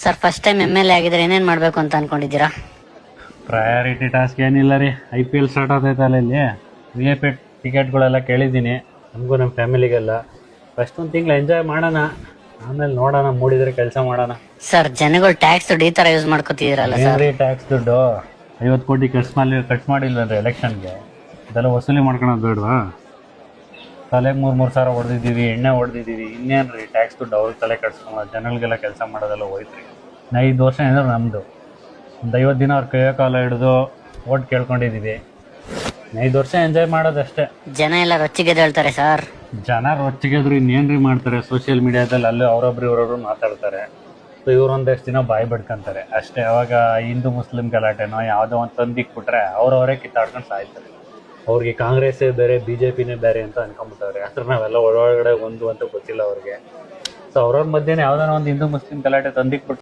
Sir first time MLA ಆಗಿದ್ರೆ ಏನೇನ್ ಮಾಡ್ಬೇಕು ಅಂತ ಅನ್ಕೊಂಡಿದ್ದೀರಾ? ಪ್ರಯಾರಿಟಿ ಟಾಸ್ಕ್ ಏನಿಲ್ಲ ರೀ. IPL ಸ್ಟಾರ್ಟ್ ಆಗ್ತೈತಲ್ಲ ಇಲ್ಲಿ, VIP ಟಿಕೆಟ್ಗಳೆಲ್ಲ ಕೇಳಿದ್ದೀನಿ ನಮಗೂ ನಮ್ಮ ಫ್ಯಾಮಿಲಿಗೆಲ್ಲ. ಫಸ್ಟ್ ಒಂದು ತಿಂಗಳು ಎಂಜಾಯ್ ಮಾಡೋಣ, ಆಮೇಲೆ ನೋಡೋಣ, ಮೂಡಿದ್ರೆ ಕೆಲಸ ಮಾಡೋಣ. ಸರ್ ಜನಗಳು ಟ್ಯಾಕ್ಸ್ ದುಡ್ಡು ಈ ತರ ಯೂಸ್ ಮಾಡ್ಕೋತಿದ್ದೀರಲ್ಲ ಸರ್. ಏನ್ರಿ ಟ್ಯಾಕ್ಸ್ ದುಡ್ಡು 50 ಕೋಟಿ ಖರ್ಚು ಮಾಡಿಲ್ವಲ್ರಿ ಎಲೆಕ್ಷನ್ಗೆ? ಇದೆಲ್ಲ ವಸೂಲಿ ಮಾಡ್ಕೊಳೋದು ಬೇಡವಾ? ತಲೆಗೆ 3 ಸಾವಿರ ಹೊಡೆದಿದ್ದೀವಿ, ಎಣ್ಣೆ ಹೊಡೆದಿದ್ದೀವಿ, ಇನ್ನೇನು ರೀ ಟ್ಯಾಕ್ಸ್ ದುಡ್ಡು ಅವ್ರಿಗೆ ತಲೆ ಕಟ್ಸ್ಕೊಂಡು ಜನಗಳಿಗೆಲ್ಲ ಕೆಲಸ ಮಾಡೋದೆಲ್ಲ ಹೋಯ್ತ್ರಿ. 5 ವರ್ಷ ಏನಾದ್ರು ನಮ್ಮದು, ಒಂದು 50 ದಿನ ಅವ್ರ ಕೈಯೋ ಕಾಲ ಹಿಡಿದು ಓಟ್ ಕೇಳ್ಕೊಂಡಿದ್ದೀವಿ. 5 ವರ್ಷ ಎಂಜಾಯ್ ಮಾಡೋದಷ್ಟೇ. ಜನ ಎಲ್ಲ ರೊಚ್ಚಿಗೆದ್ದೇಳ್ತಾರೆ ಸರ್. ಜನ ರೊಚ್ಚಿಗೆದ್ರು ಇನ್ನೇನ್ರಿ ಮಾಡ್ತಾರೆ? ಸೋಷಿಯಲ್ ಮೀಡಿಯಾದಲ್ಲಿ ಅಲ್ಲೂ ಅವರೊಬ್ರು ಇವರೊಬ್ರು ಮಾತಾಡ್ತಾರೆ. ಸೊ ಇವರೊಂದಷ್ಟು ದಿನ ಬಾಯಿ ಬಿಡ್ಕೊಂತಾರೆ ಅಷ್ಟೇ. ಅವಾಗ ಹಿಂದೂ ಮುಸ್ಲಿಂ ಗಲಾಟೆನೋ ಯಾವುದೋ ಒಂದು ತಂದಿಕ್ಬಿಟ್ರೆ ಅವ್ರವರೇ ಕಿತ್ತಾಡ್ಕೊಂಡು ಸಾಯ್ತಾರೆ. ಅವ್ರಿಗೆ ಕಾಂಗ್ರೆಸ್ಸೇ ಬೇರೆ, BJPನೇ ಬೇರೆ ಅಂತ ಅನ್ಕೊಂಬಿಟ್ಟವ್ರೆ. ಅದ್ರ ನಾವೆಲ್ಲ ಒಳಗಡೆ ಒಂದು ಅಂತ ಗೊತ್ತಿಲ್ಲ ಅವ್ರಿಗೆ. ಸೊ ಅವ್ರವ್ರ ಮಧ್ಯೆ ಯಾವ್ದಾನ ಒಂದು ಹಿಂದೂ ಮುಸ್ಲಿಂ ಗಲಾಟೆ ತಂದಿಕ್ಬಿಟ್ಟು